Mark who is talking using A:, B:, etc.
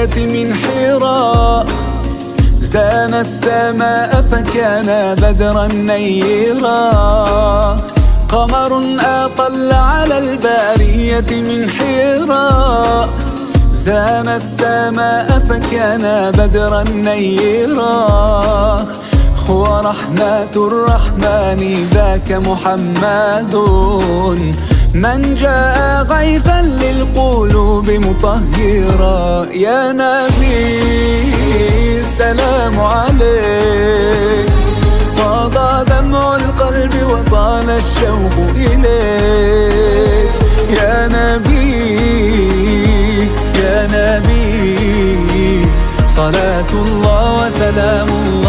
A: البرية من حراء، زان السماء فكان بدرا نيرا. قمر أطل على البرية من حراء، زان السماء فكان بدرا نيرا. هو رحمة الرحمن ذاك محمد، من جاء غيثا للقلوب مطهرا. يا نبي السلام عليك، فاض دمع القلب وطال الشوق إليك. يا نبي يا نبي، صلاة الله وسلام الله